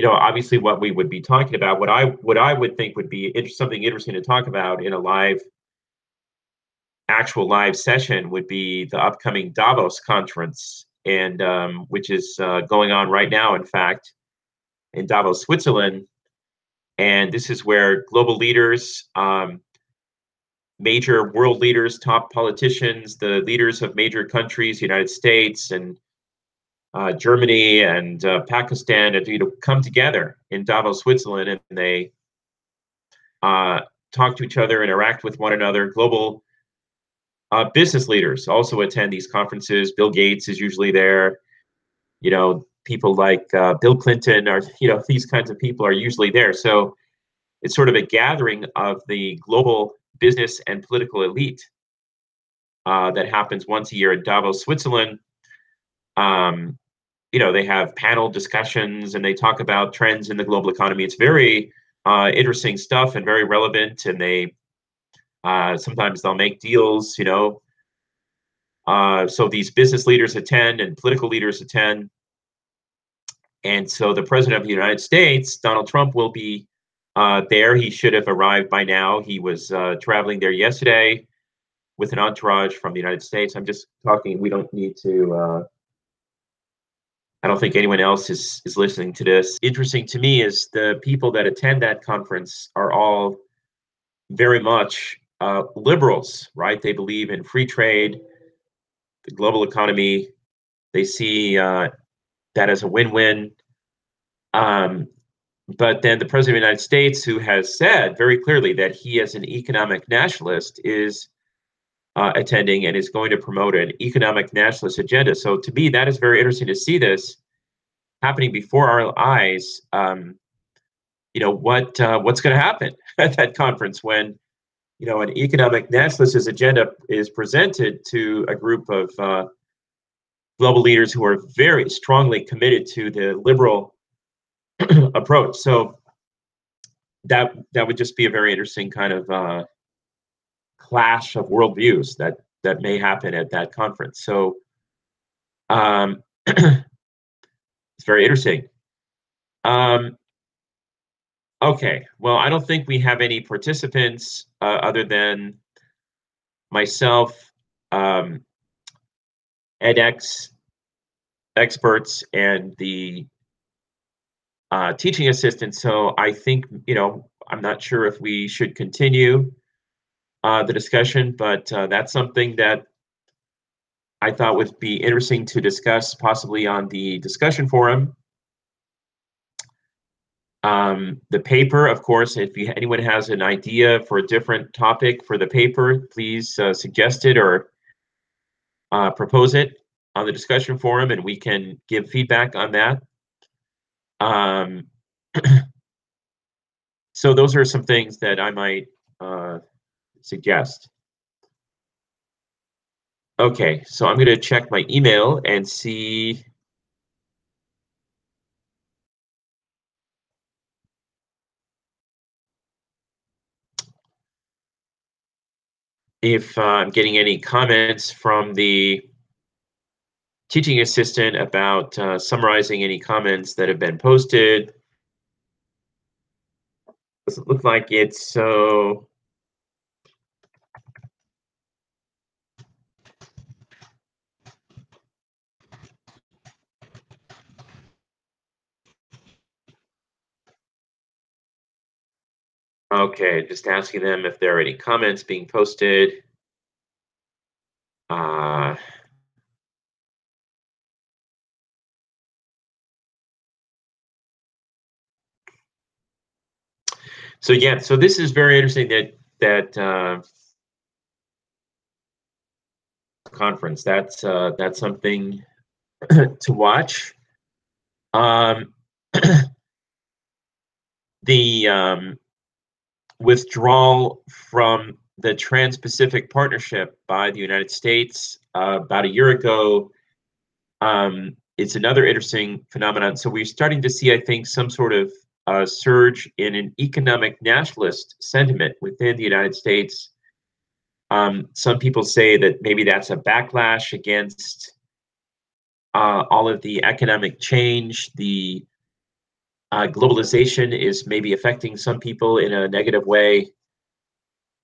obviously what we would be talking about, what I would think would be something interesting to talk about in a actual live session would be the upcoming Davos conference, and which is going on right now, in fact, in Davos, Switzerland. And this is where global leaders, major world leaders, top politicians, the leaders of major countries, United States and Germany and Pakistan, and come together in Davos, Switzerland, and they talk to each other, interact with one another. Global business leaders also attend these conferences. Bill Gates is usually there. People like Bill Clinton, or these kinds of people are usually there. So it's sort of a gathering of the global business and political elite that happens once a year in Davos, Switzerland. They have panel discussions and they talk about trends in the global economy. It's very interesting stuff and very relevant. And they sometimes they'll make deals, so these business leaders attend and political leaders attend. And so the president of the United States, Donald Trump, will be there. He should have arrived by now. He was traveling there yesterday with an entourage from the United States. I'm just talking, we don't need to, I don't think anyone else is listening to this. Interesting to me is the people that attend that conference are all very much liberals, right? They believe in free trade, the global economy. They see that as a win-win. But then the president of the United States, who has said very clearly that he, as an economic nationalist, is attending and is going to promote an economic nationalist agenda. So to me, that is very interesting to see this happening before our eyes. What's going to happen at that conference when an economic nationalist agenda is presented to a group of global leaders who are very strongly committed to the liberal approach. So that would just be a very interesting kind of clash of worldviews that may happen at that conference. So it's very interesting. Okay, well, I don't think we have any participants other than myself, edX experts, and the teaching assistant. So I think, I'm not sure if we should continue the discussion, but that's something that I thought would be interesting to discuss possibly on the discussion forum. The paper, of course, if anyone has an idea for a different topic for the paper, please suggest it or propose it on the discussion forum, and we can give feedback on that. So those are some things that I might suggest. Okay, so I'm going to check my email and see if I'm getting any comments from the teaching assistant about summarizing any comments that have been posted. Doesn't look like it, so okay, just asking them if there are any comments being posted. So yeah, so this is very interesting that conference. That's something to watch. The withdrawal from the Trans-Pacific Partnership by the United States about a year ago. It's another interesting phenomenon. So we're starting to see, I think, some sort of surge in an economic nationalist sentiment within the United States. Some people say that maybe that's a backlash against all of the economic change, the globalization is maybe affecting some people in a negative way.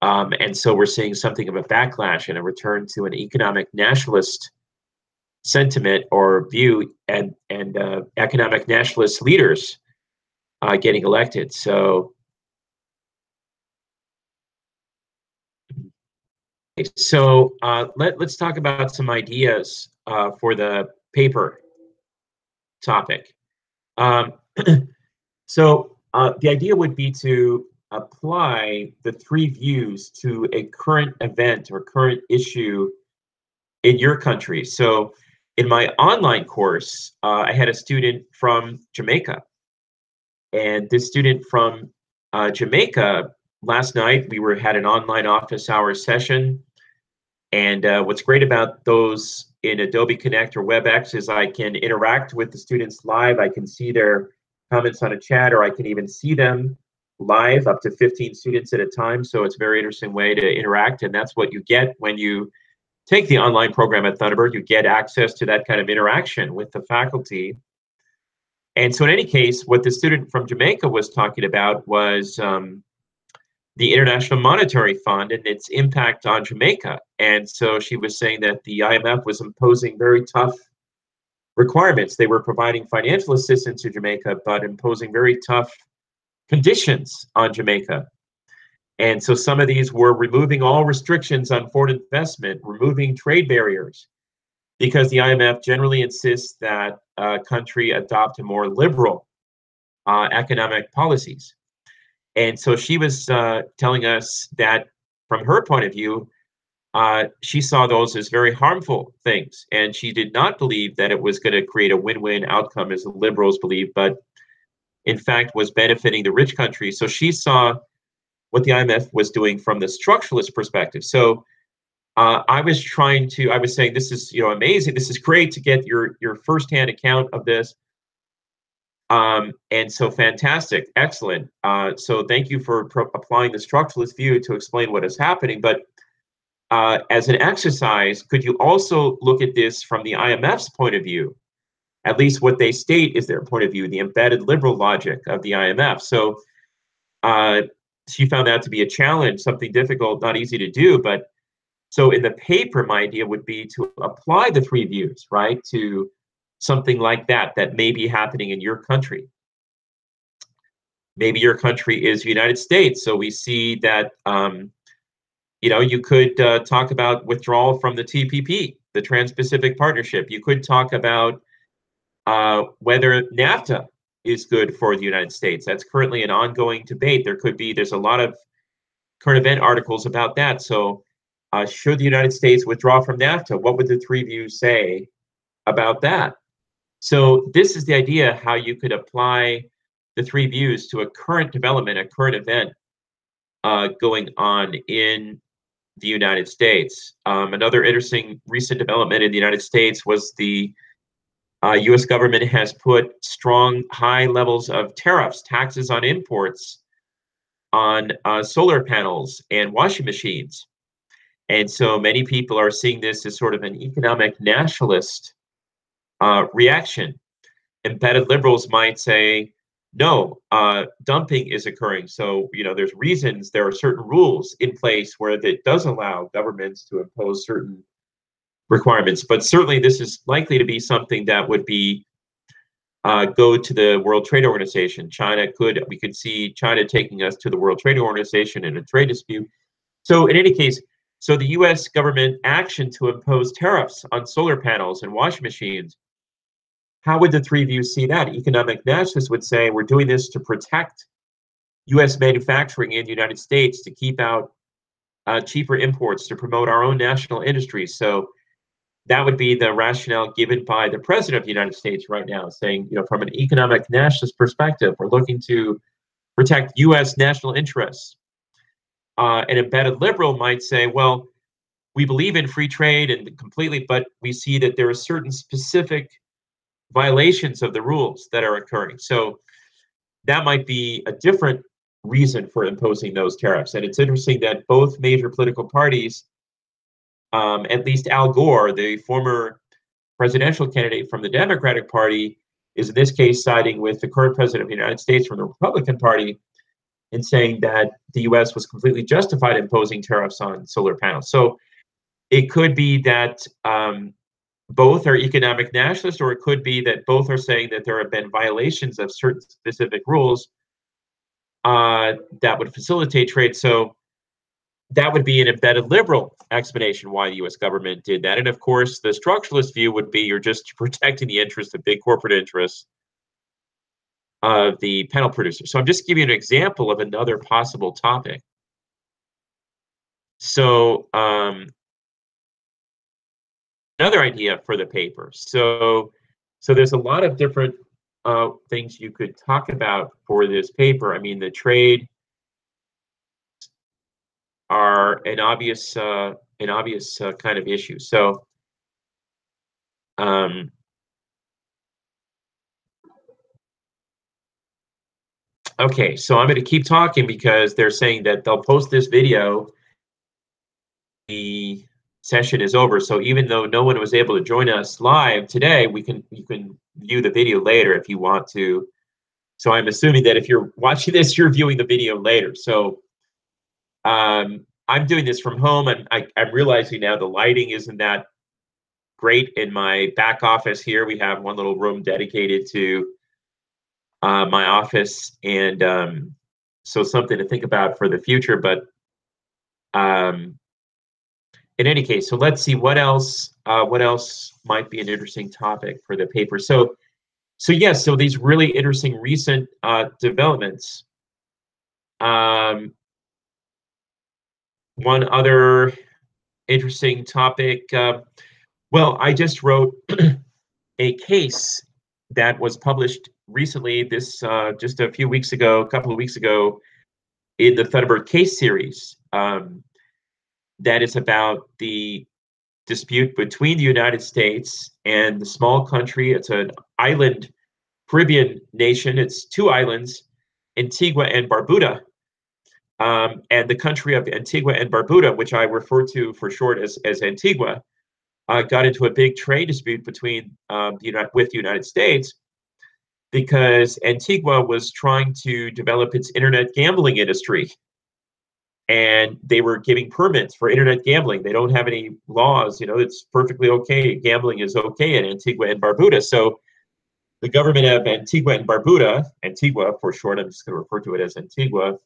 And so we're seeing something of a backlash and a return to an economic nationalist sentiment or view, and economic nationalist leaders getting elected. So let's talk about some ideas for the paper topic. Um, the idea would be to apply the three views to a current event or current issue in your country. So in my online course, I had a student from Jamaica. And this student from Jamaica, last night we had an online office hours session. And what's great about those in Adobe Connect or WebEx is I can interact with the students live. I can see their comments on a chat, or I can even see them live, up to 15 students at a time. So it's a very interesting way to interact. And that's what you get when you take the online program at Thunderbird. You get access to that kind of interaction with the faculty. And so in any case, what the student from Jamaica was talking about was the International Monetary Fund and its impact on Jamaica. And so she was saying that the IMF was imposing very tough requirements. They were providing financial assistance to Jamaica, but imposing very tough conditions on Jamaica. And so some of these were removing all restrictions on foreign investment, removing trade barriers, because the IMF generally insists that a country adopt a more liberal economic policies. And so she was telling us that from her point of view, she saw those as very harmful things. And she did not believe that it was going to create a win-win outcome as the liberals believe, but in fact was benefiting the rich countries. So she saw what the IMF was doing from the structuralist perspective. So I was saying, this is amazing. This is great to get your firsthand account of this. And so fantastic, excellent. So thank you for applying the structuralist view to explain what is happening. But as an exercise, could you also look at this from the IMF's point of view? At least what they state is their point of view, the embedded liberal logic of the IMF. So she found that to be a challenge, something difficult, not easy to do. But so in the paper, my idea would be to apply the three views, right, to something like that may be happening in your country. Maybe your country is the United States. So we see that, you could talk about withdrawal from the TPP, the Trans-Pacific Partnership. You could talk about whether NAFTA is good for the United States. That's currently an ongoing debate. There's a lot of current event articles about that. So should the United States withdraw from NAFTA? What would the three views say about that? So this is the idea how you could apply the three views to a current development, a current event going on in the United States. Another interesting recent development in the United States was the U.S. government has put strong, high levels of tariffs, taxes on imports on solar panels and washing machines. And so many people are seeing this as sort of an economic nationalist reaction. Embedded liberals might say, no, dumping is occurring. So, there are certain rules in place where it does allow governments to impose certain requirements. But certainly this is likely to be something that would be go to the World Trade Organization. We could see China taking us to the World Trade Organization in a trade dispute. So in any case, so the US government action to impose tariffs on solar panels and washing machines, how would the three views see that? Economic nationalists would say, we're doing this to protect US manufacturing in the United States, to keep out cheaper imports, to promote our own national industries. So that would be the rationale given by the president of the United States right now, saying, from an economic nationalist perspective, we're looking to protect US national interests. An embedded liberal might say, well, we believe in free trade and completely, but we see that there are certain specific violations of the rules that are occurring. So that might be a different reason for imposing those tariffs. And it's interesting that both major political parties, at least Al Gore, the former presidential candidate from the Democratic Party, is in this case siding with the current president of the United States from the Republican Party in saying that the U.S. was completely justified imposing tariffs on solar panels. So it could be that both are economic nationalists, or it could be that both are saying that there have been violations of certain specific rules that would facilitate trade. So that would be an embedded liberal explanation why the U.S. government did that. And of course, the structuralist view would be you're just protecting the interests of big corporate interests of the panel producers. So I'm just giving you an example of another possible topic. So another idea for the paper. So there's a lot of different things you could talk about for this paper. I mean, the trade are an obvious kind of issue. So okay, so I'm going to keep talking because they're saying that they'll post this video. The session is over, so even though no one was able to join us live today, you can view the video later if you want to. So I'm assuming that if you're watching this, you're viewing the video later. So I'm doing this from home, and I'm realizing now the lighting isn't that great in my back office here. We have one little room dedicated to my office, and so something to think about for the future. But in any case, so let's see what else might be an interesting topic for the paper. So yes, so these really interesting recent developments. One other interesting topic. Well, I just wrote a case that was published recently. This just a couple of weeks ago, in the Thunderbird case series. That is about the dispute between the United States and the small country. It's an island Caribbean nation. It's two islands, Antigua and Barbuda. And the country of Antigua and Barbuda, which I refer to for short as Antigua, got into a big trade dispute between with the United States because Antigua was trying to develop its internet gambling industry. And they were giving permits for internet gambling. They don't have any laws, it's perfectly okay. Gambling is okay in Antigua and Barbuda. So the government of Antigua and Barbuda, Antigua for short, I'm just going to refer to it as Antigua,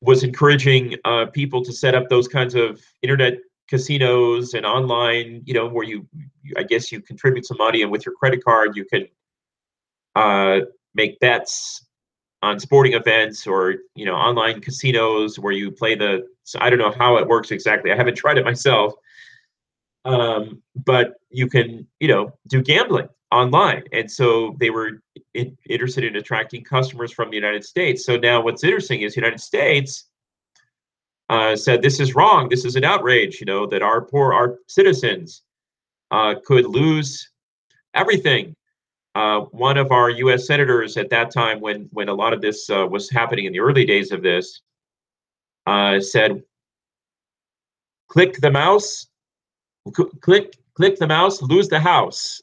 was encouraging people to set up those kinds of internet casinos and online, where I guess you contribute some money, and with your credit card, you can make bets on sporting events, or online casinos where you play so I don't know how it works exactly. I haven't tried it myself, but you can do gambling online, and so they were interested in attracting customers from the United States. So now what's interesting is the United States said this is wrong. This is an outrage. That our citizens could lose everything. One of our U.S. senators at that time, when a lot of this was happening in the early days of this, said, "Click the mouse, click the mouse, lose the house."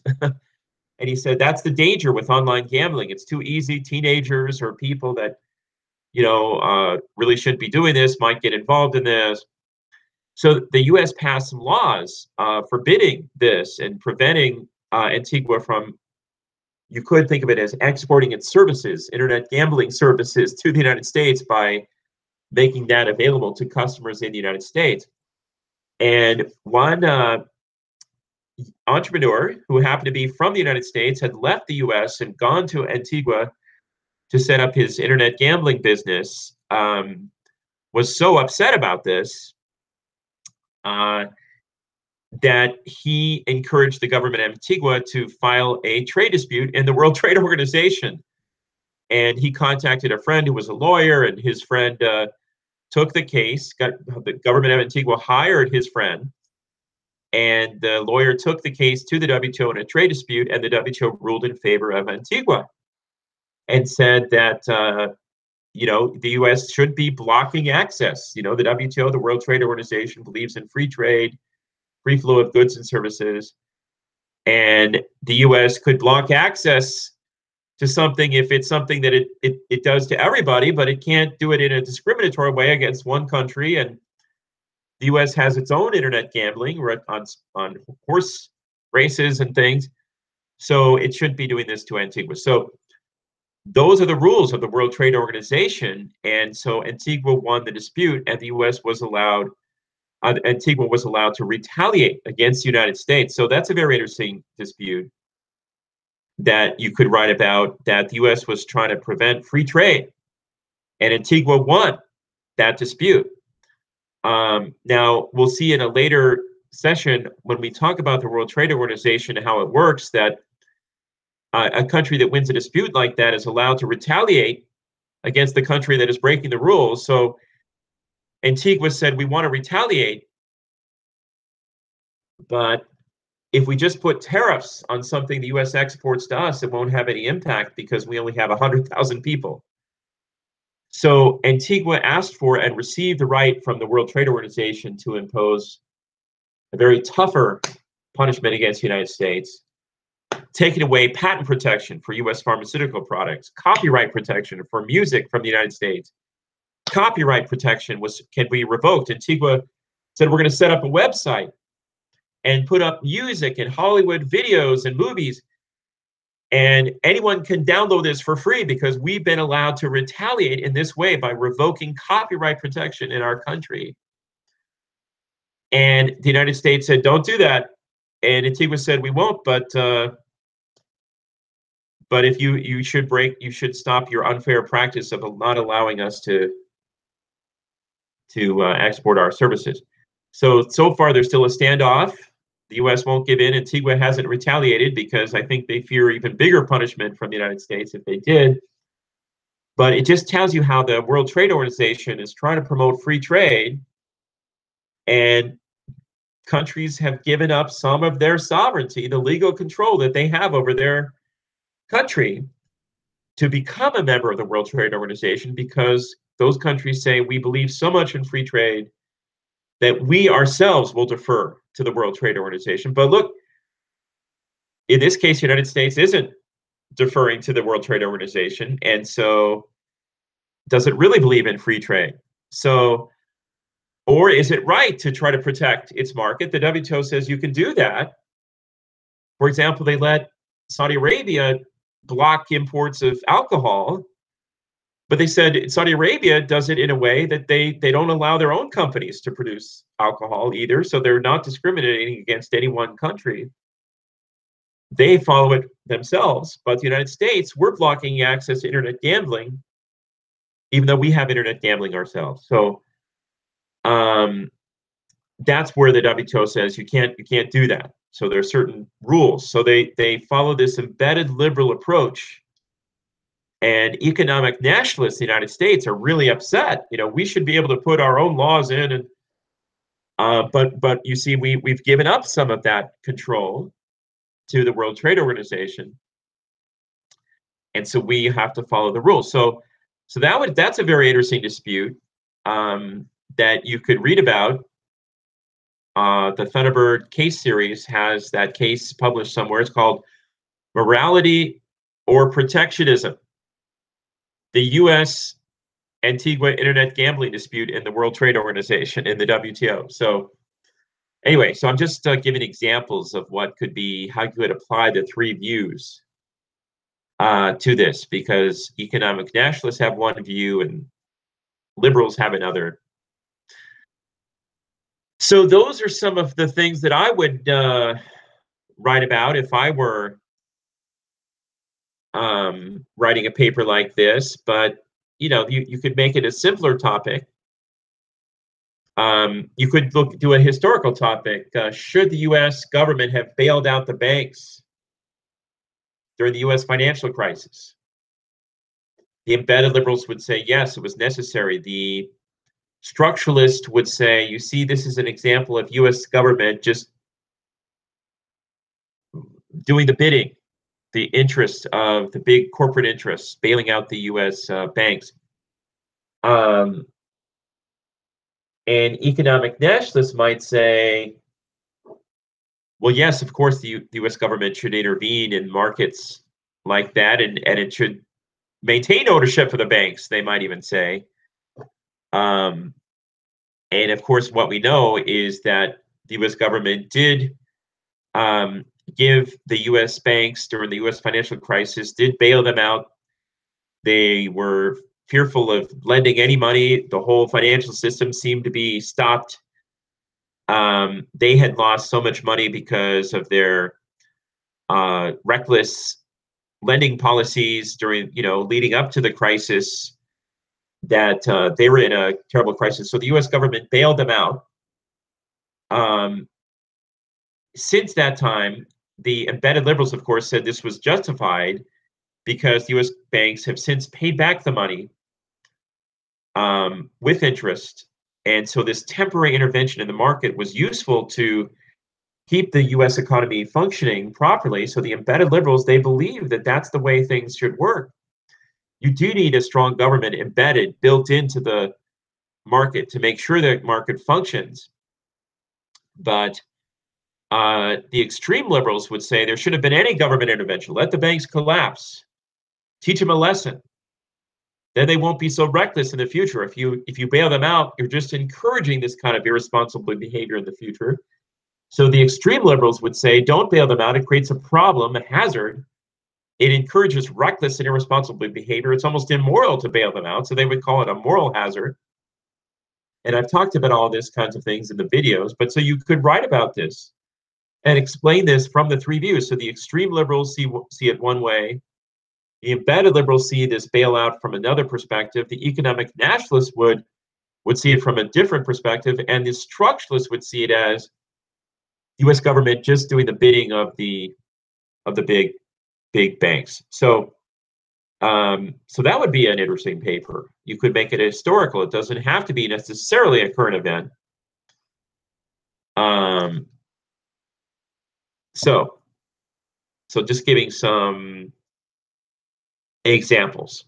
And he said that's the danger with online gambling. It's too easy. Teenagers or people that really shouldn't be doing this might get involved in this. So the U.S. passed some laws forbidding this and preventing Antigua from. You could think of it as exporting its services, internet gambling services, to the United States by making that available to customers in the United States. And one entrepreneur who happened to be from the United States had left the US and gone to Antigua to set up his internet gambling business, was so upset about this that he encouraged the government of Antigua to file a trade dispute in the World Trade Organization. And he contacted a friend who was a lawyer, and his friend took the case. The government of Antigua hired his friend, and the lawyer took the case to the WTO in a trade dispute, and the WTO ruled in favor of Antigua and said that the U.S. should be blocking access. The WTO, the World Trade Organization, believes in free trade, free flow of goods and services, And the U.S. could block access to something if it's something that it does to everybody, but it can't do it in a discriminatory way against one country. And the U.S. has its own internet gambling on horse races and things, so it shouldn't be doing this to Antigua. So those are the rules of the World Trade Organization, and so Antigua won the dispute, and the U.S. was allowed. Antigua was allowed to retaliate against the United States. So that's a very interesting dispute that you could write about, that the U.S. was trying to prevent free trade, and Antigua won that dispute. Now, we'll see in a later session when we talk about the World Trade Organization and how it works, that a country that wins a dispute like that is allowed to retaliate against the country that is breaking the rules. So Antigua said, we want to retaliate, but if we just put tariffs on something the U.S. exports to us, it won't have any impact because we only have 100,000 people. So Antigua asked for and received the right from the World Trade Organization to impose a very tougher punishment against the United States, taking away patent protection for U.S. pharmaceutical products, copyright protection for music from the United States. Copyright protection can be revoked. Antigua said, we're going to set up a website and put up music and Hollywood videos and movies, and anyone can download this for free because we've been allowed to retaliate in this way by revoking copyright protection in our country. And the United States said, don't do that. And Antigua said, we won't, but if you should stop your unfair practice of not allowing us to export our services. So far, there's still a standoff. The U.S. won't give in. Antigua hasn't retaliated because I think they fear even bigger punishment from the United States if they did. But it just tells you how the World Trade Organization is trying to promote free trade, and countries have given up some of their sovereignty, the legal control that they have over their country, to become a member of the World Trade Organization, because those countries say, we believe so much in free trade that we ourselves will defer to the World Trade Organization. But look, in this case, the United States isn't deferring to the World Trade Organization, and so does it really believe in free trade? So, or is it right to try to protect its market? The WTO says you can do that. For example, they let Saudi Arabia block imports of alcohol, but they said Saudi Arabia does it in a way that they don't allow their own companies to produce alcohol either, so they're not discriminating against any one country. They follow it themselves, but the United States, we're blocking access to internet gambling, even though we have internet gambling ourselves. So that's where the WTO says you can't do that. So there are certain rules. So they follow this embedded liberal approach. And economic nationalists in the United States are really upset. We should be able to put our own laws in, and but you see, we've given up some of that control to the World Trade Organization, and so we have to follow the rules. So that's a very interesting dispute that you could read about. The Thunderbird case series has that case published somewhere. It's called Morality or Protectionism: the U.S. Antigua internet gambling dispute in the World Trade Organization, in the WTO. So anyway, I'm just giving examples of what could be, how you could apply the three views to this, because economic nationalists have one view and liberals have another. So those are some of the things that I would write about if I were writing a paper like this. But you could make it a simpler topic. You could do a historical topic. Should the U.S. government have bailed out the banks during the U.S. financial crisis? The embedded liberals would say, yes, it was necessary. The structuralist would say, you see, this is an example of U.S. government just doing the bidding, the interests of the big corporate interests, bailing out the U.S. banks. And economic nationalists might say, Well, yes, of course, the U.S. government should intervene in markets like that, and it should maintain ownership of the banks, they might even say. Um, and of course, what we know is that the U.S. government did um, give the U.S. banks during the U.S. financial crisis, did bail them out. They were fearful of lending any money. The whole financial system seemed to be stopped. They had lost so much money because of their reckless lending policies during, leading up to the crisis, that they were in a terrible crisis. So the U.S. government bailed them out. Um, since that time, the embedded liberals, of course, said this was justified because the U.S. banks have since paid back the money with interest. And so this temporary intervention in the market was useful to keep the U.S. economy functioning properly. So the embedded liberals, they believe that that's the way things should work. You do need a strong government embedded, built into the market to make sure the market functions. But the extreme liberals would say there shouldn't have been any government intervention. Let the banks collapse. Teach them a lesson. Then they won't be so reckless in the future. If you bail them out, you're just encouraging this kind of irresponsible behavior in the future. So the extreme liberals would say, don't bail them out. It creates a problem, a hazard. It encourages reckless and irresponsible behavior. It's almost immoral to bail them out. So they would call it a moral hazard. And I've talked about all these kinds of things in the videos. But so you could write about this and explain this from the three views. So the extreme liberals see it one way. The embedded liberals see this bailout from another perspective. The economic nationalists would see it from a different perspective. And the structuralists would see it as the U.S. government just doing the bidding of the big banks. So that would be an interesting paper. You could make it historical. It doesn't have to be necessarily a current event. So just giving some examples.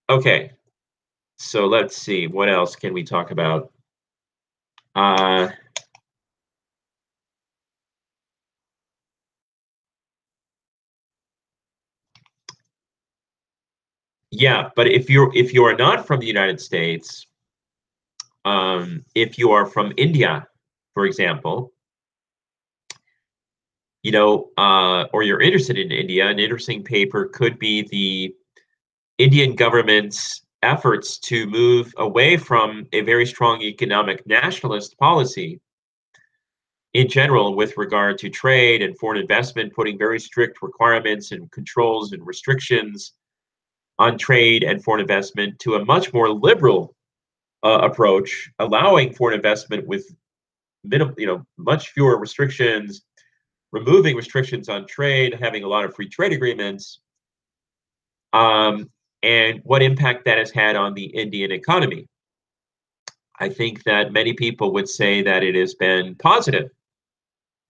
Okay, so let's see, what else can we talk about? Yeah, but if you are not from the United States, if you are from India, for example, or you're interested in India, an interesting paper could be the Indian government's efforts to move away from a very strong economic nationalist policy in general with regard to trade and foreign investment, putting very strict requirements and controls and restrictions on trade and foreign investment, to a much more liberal approach, allowing foreign investment with much fewer restrictions, removing restrictions on trade, having a lot of free trade agreements, and what impact that has had on the Indian economy. I think that many people would say that it has been positive.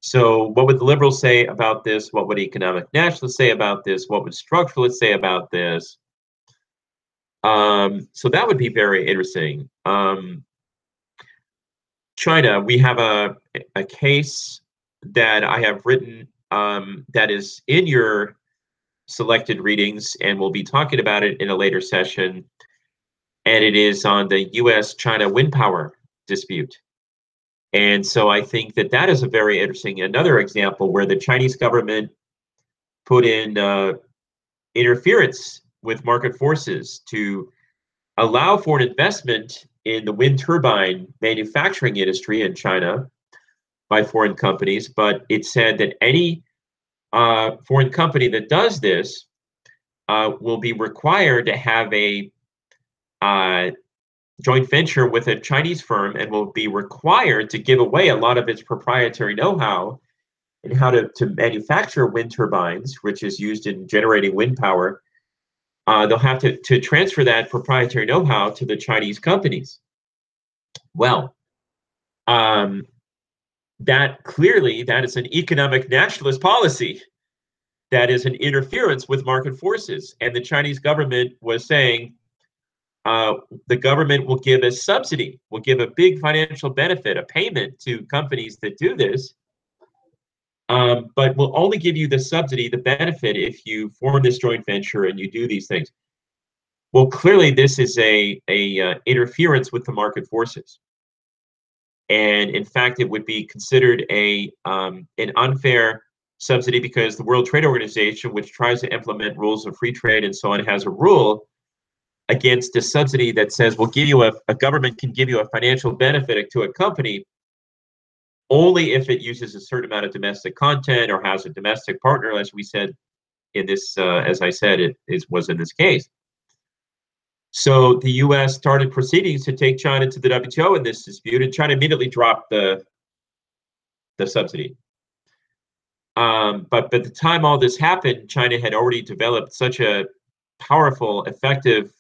So what would the liberals say about this? What would economic nationalists say about this? What would structuralists say about this? So that would be very interesting. China, we have a case that I have written that is in your selected readings, and we'll be talking about it in a later session. And it is on the U.S.-China wind power dispute. And so I think that that is a very interesting, another example where the Chinese government put in interference with market forces to allow foreign investment in the wind turbine manufacturing industry in China by foreign companies. But it said that any foreign company that does this will be required to have a joint venture with a Chinese firm, and will be required to give away a lot of its proprietary know-how in how to manufacture wind turbines, which is used in generating wind power. They'll have to transfer that proprietary know-how to the Chinese companies. Well, that is an economic nationalist policy. That is an interference with market forces. And the Chinese government was saying, uh, the government will give a subsidy, will give a big financial benefit, a payment to companies that do this, but will only give you the subsidy, the benefit, if you form this joint venture and you do these things. Well, clearly, this is a interference with the market forces, and in fact, it would be considered a an unfair subsidy because the World Trade Organization, which tries to implement rules of free trade and so on, has a rule against a subsidy that says we'll give you a government can give you a financial benefit to a company only if it uses a certain amount of domestic content or has a domestic partner, as we said in this, as I said, was in this case. So the U.S. started proceedings to take China to the WTO in this dispute, and China immediately dropped the subsidy. But by the time all this happened, China had already developed such a powerful, effective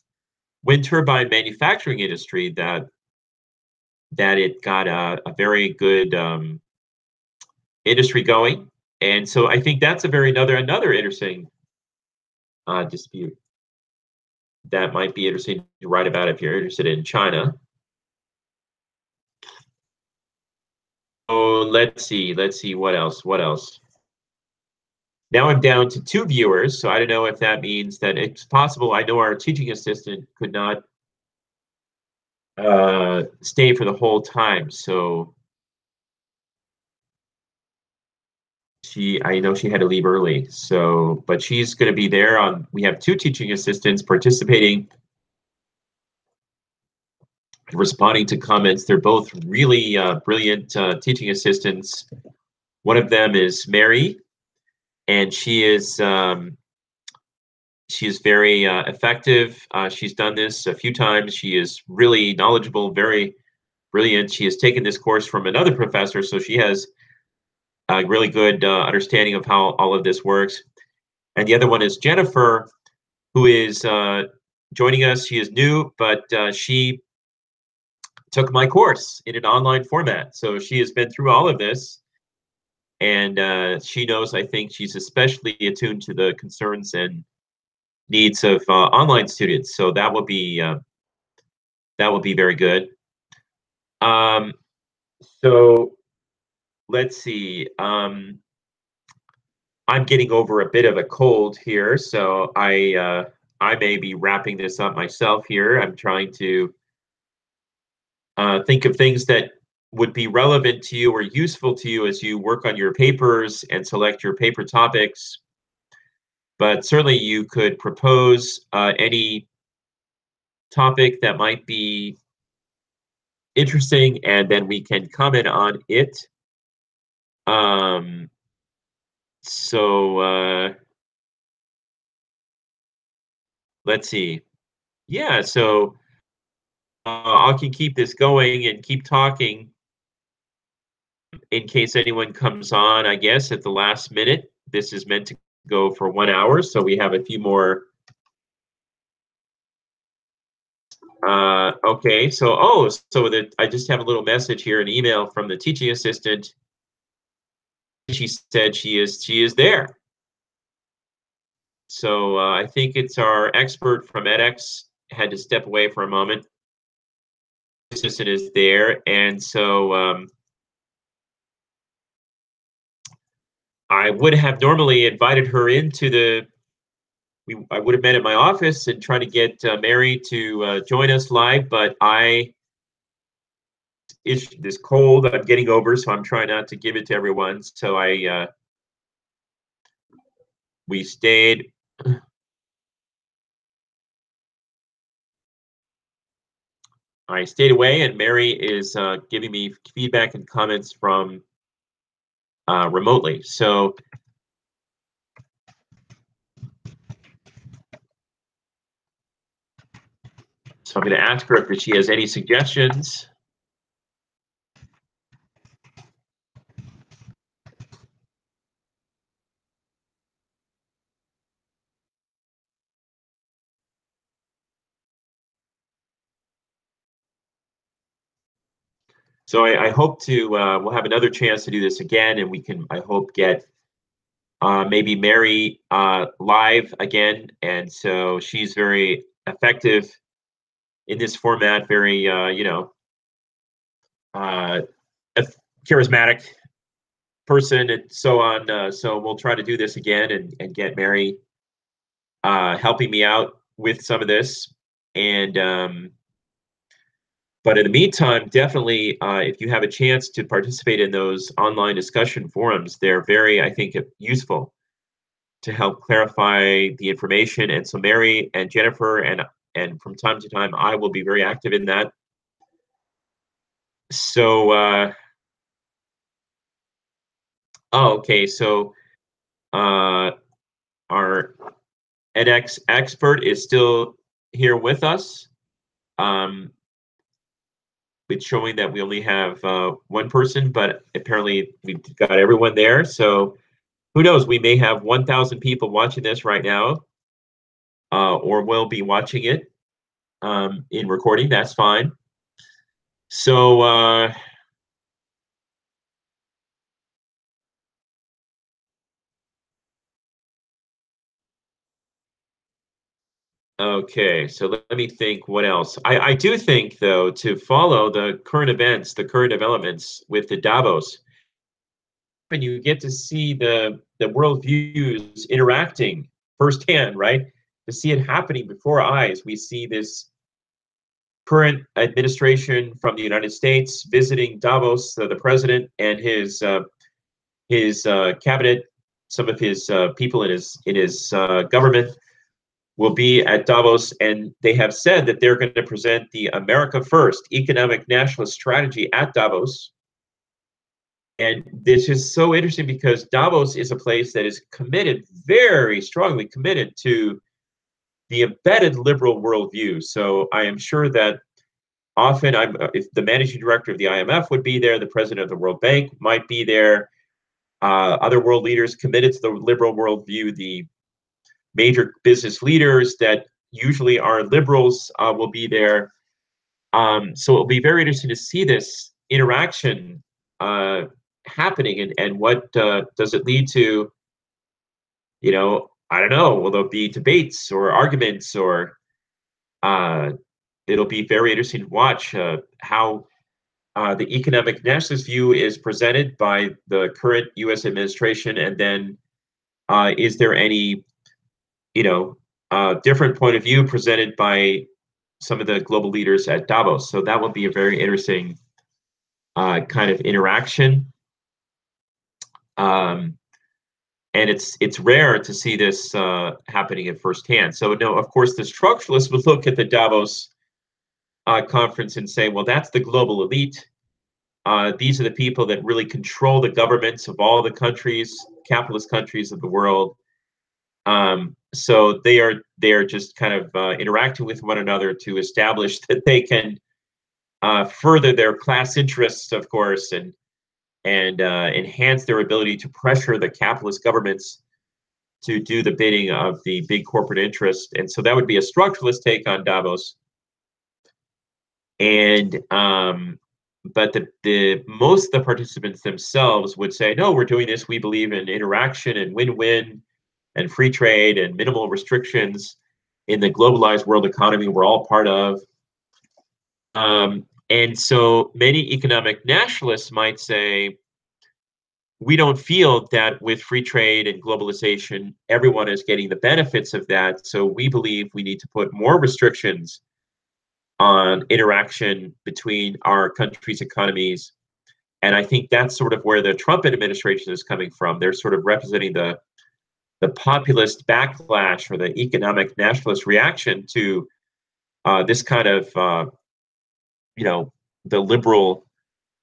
wind turbine manufacturing industry that it got a very good industry going. And so I think that's a very another interesting dispute that might be interesting to write about if you're interested in China. Oh, let's see what else. Now I'm down to 2 viewers, so I don't know if that means that it's possible. I know our teaching assistant could not stay for the whole time, so I know she had to leave early. So, but she's going to be there on. We have 2 teaching assistants participating, responding to comments. They're both really brilliant teaching assistants. One of them is Mary, and she is very effective. She's done this a few times. She is really knowledgeable, very brilliant. She has taken this course from another professor, so she has a really good understanding of how all of this works. And the other one is Jennifer, who is joining us. She is new, but she took my course in an online format. So she has been through all of this, and she knows, I think she's especially attuned to the concerns and needs of online students. So that will be very good. So let's see. I'm getting over a bit of a cold here, so I may be wrapping this up myself here. I'm trying to think of things that would be relevant to you or useful to you as you work on your papers and select your paper topics. But certainly you could propose any topic that might be interesting, and then we can comment on it. Um, so let's see. Yeah, so I can keep this going and keep talking in case anyone comes on, I guess, at the last minute. This is meant to go for 1 hour, so we have a few more. Okay, so I just have a little message here, an email from the teaching assistant. She said she is there. So I think it's our expert from edX had to step away for a moment. The assistant is there, and so I would have normally invited her into I would have met at my office and tried to get Mary to join us live, but this cold I'm getting over, so I'm trying not to give it to everyone. So we stayed. I stayed away, and Mary is giving me feedback and comments from remotely. So I'm going to ask her if she has any suggestions. So I hope we'll have another chance to do this again, and we can, I hope, get maybe Mary live again. And so she's very effective in this format, very uh, a charismatic person and so on. So we'll try to do this again and get Mary helping me out with some of this. And but in the meantime, definitely, if you have a chance to participate in those online discussion forums, they're very, I think, useful to help clarify the information. And so Mary and Jennifer and from time to time, I will be very active in that. So, oh, okay. So our edX expert is still here with us. It's showing that we only have one person, but apparently we've got everyone there. So who knows? We may have 1,000 people watching this right now, or will be watching it in recording. That's fine. So okay, so let me think what else. I do think, though, to follow the current events, the current developments with the Davos, and you get to see the world views interacting firsthand, right? To see it happening before our eyes. We see this current administration from the United States visiting Davos, the president and his cabinet, some of his people in his government will be at Davos, and they have said that they're going to present the America First economic nationalist strategy at Davos. And this is so interesting because Davos is a place that is committed, very strongly committed to the embedded liberal worldview. So I am sure that often, if the managing director of the IMF would be there, the president of the World Bank might be there, other world leaders committed to the liberal worldview, the major business leaders that usually are liberals will be there. So it'll be very interesting to see this interaction happening, and what does it lead to? I don't know. Will there be debates or arguments, or uh, it'll be very interesting to watch how the economic nationalist view is presented by the current U.S. administration, and then is there any, different point of view presented by some of the global leaders at Davos? So that will be a very interesting kind of interaction. And it's rare to see this happening at firsthand. So no, of course, the structuralists would look at the Davos conference and say, well, that's the global elite. These are the people that really control the governments of all the countries, capitalist countries of the world. So they are just kind of interacting with one another to establish that they can further their class interests, of course, and enhance their ability to pressure the capitalist governments to do the bidding of the big corporate interest. And so that would be a structuralist take on Davos. And but the most of the participants themselves would say, no, we're doing this. We believe in interaction and win-win and free trade and minimal restrictions in the globalized world economy we're all part of. And so many economic nationalists might say, we don't feel that with free trade and globalization, everyone is getting the benefits of that. So we believe we need to put more restrictions on interaction between our countries' economies. And I think that's sort of where the Trump administration is coming from. They're sort of representing the populist backlash or the economic nationalist reaction to this kind of, the liberal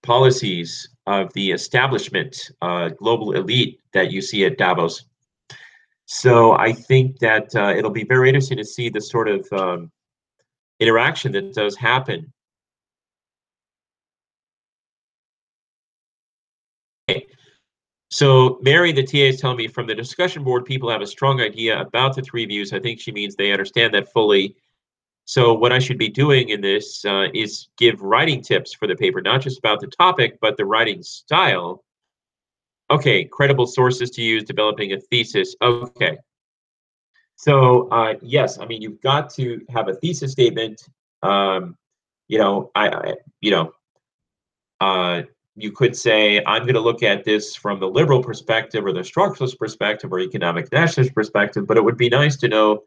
policies of the establishment, global elite that you see at Davos. So I think that it'll be very interesting to see the sort of interaction that does happen. Okay. So Mary, the TA, is telling me from the discussion board, people have a strong idea about the three views. I think she means they understand that fully. So what I should be doing in this is give writing tips for the paper, not just about the topic, but the writing style. Okay, credible sources to use, developing a thesis. Okay. So yes, I mean, you've got to have a thesis statement You know, you know, you could say, I'm going to look at this from the liberal perspective or the structuralist perspective or economic nationalist perspective, but it would be nice to know,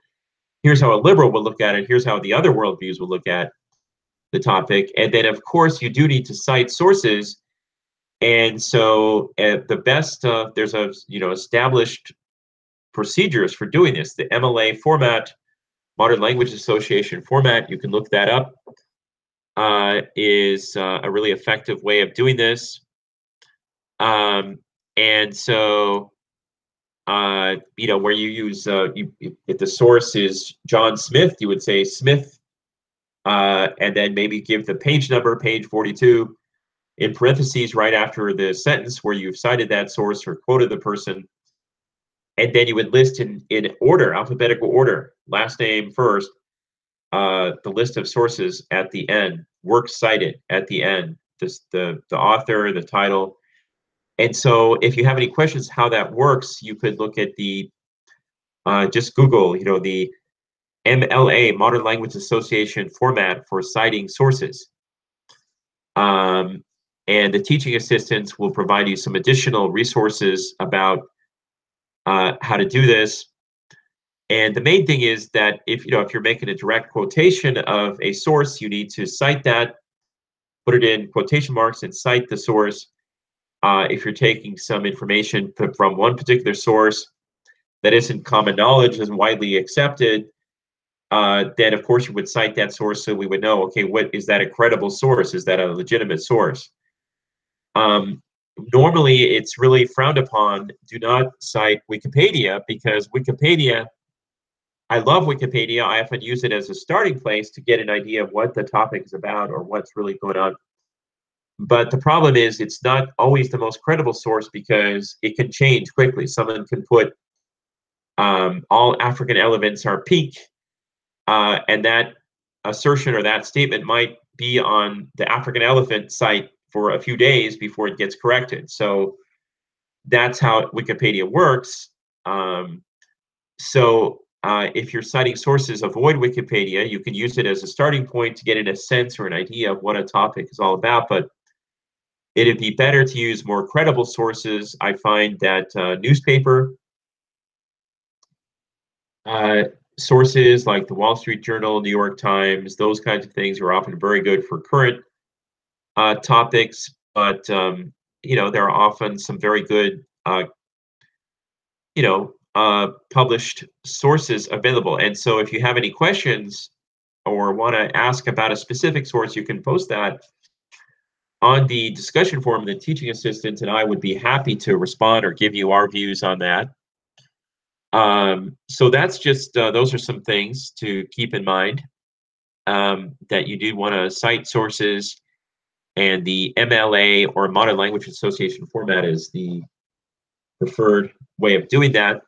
here's how a liberal would look at it, here's how the other worldviews would look at the topic. And then, of course, you do need to cite sources. And so the best, there's a, established procedures for doing this. The MLA format, Modern Language Association format, you can look that up, is a really effective way of doing this. Um, and so, where you use, if the source is John Smith, you would say Smith, and then maybe give the page number, page 42, in parentheses right after the sentence where you've cited that source or quoted the person. And then you would list in order, alphabetical order, last name first, the list of sources at the end, works cited at the end, the author, the title. And so if you have any questions how that works, you could look at the, just Google, the MLA, Modern Language Association format for citing sources. And the teaching assistants will provide you some additional resources about how to do this. And the main thing is that if you're making a direct quotation of a source, you need to cite that, put it in quotation marks and cite the source. If you're taking some information from one particular source that isn't common knowledge, isn't widely accepted, then of course you would cite that source so we would know, okay, what is that a credible source? Is that a legitimate source? Normally it's really frowned upon. Do not cite Wikipedia, because Wikipedia, I love Wikipedia. I often use it as a starting place to get an idea of what the topic is about or what's really going on. But the problem is it's not always the most credible source because it can change quickly. Someone can put all African elephants are pink, and that assertion or that statement might be on the African elephant site for a few days before it gets corrected. So that's how Wikipedia works. If you're citing sources, avoid Wikipedia. You can use it as a starting point to get a sense or an idea of what a topic is all about, but it'd be better to use more credible sources. I find that newspaper sources like the Wall Street Journal, New York Times, those kinds of things are often very good for current topics, but there are often some very good published sources available. And so if you have any questions or want to ask about a specific source, you can post that on the discussion forum. The teaching assistant and I would be happy to respond or give you our views on that. So that's just, those are some things to keep in mind, that you do want to cite sources, and the MLA or Modern Language Association format is the preferred way of doing that.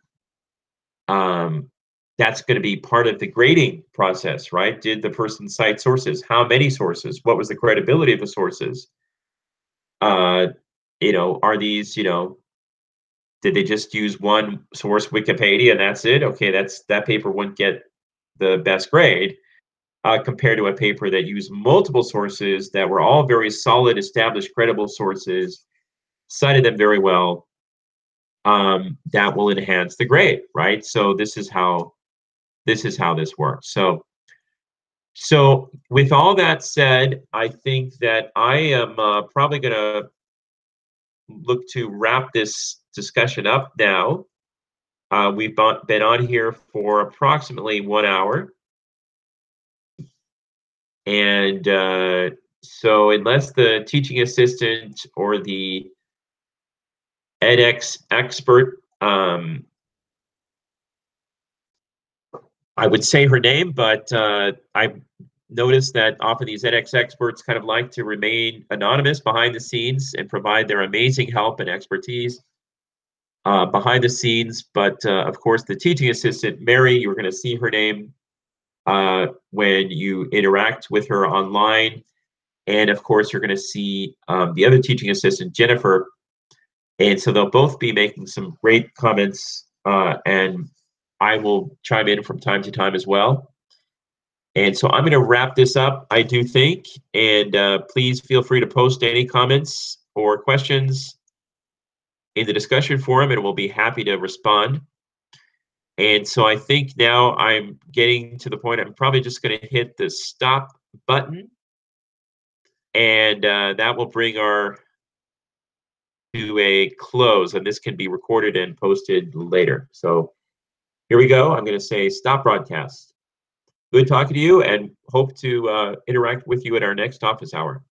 That's going to be part of the grading process, right? Did the person cite sources? How many sources? What was the credibility of the sources? Are these, did they just use one source, Wikipedia, and that's it? Okay, that paper wouldn't get the best grade, compared to a paper that used multiple sources that were all very solid, established, credible sources, cited them very well. That will enhance the grade, right? So this is how this works. So with all that said, I think that I am probably going to look to wrap this discussion up now. We've been on here for approximately 1 hour. And so unless the teaching assistant or the edX expert, I would say her name, but I've noticed that often these edX experts kind of like to remain anonymous behind the scenes and provide their amazing help and expertise behind the scenes. But of course, the teaching assistant, Mary, you're going to see her name when you interact with her online. And of course, you're going to see the other teaching assistant, Jennifer. And so they'll both be making some great comments, and I will chime in from time to time as well. And so I'm going to wrap this up, I do think, and please feel free to post any comments or questions in the discussion forum, and we'll be happy to respond. And so I think now I'm getting to the point, I'm probably just going to hit the stop button, and that will bring our to a close, and this can be recorded and posted later. So here we go. I'm going to say stop broadcast. Good talking to you, and hope to interact with you at our next office hour.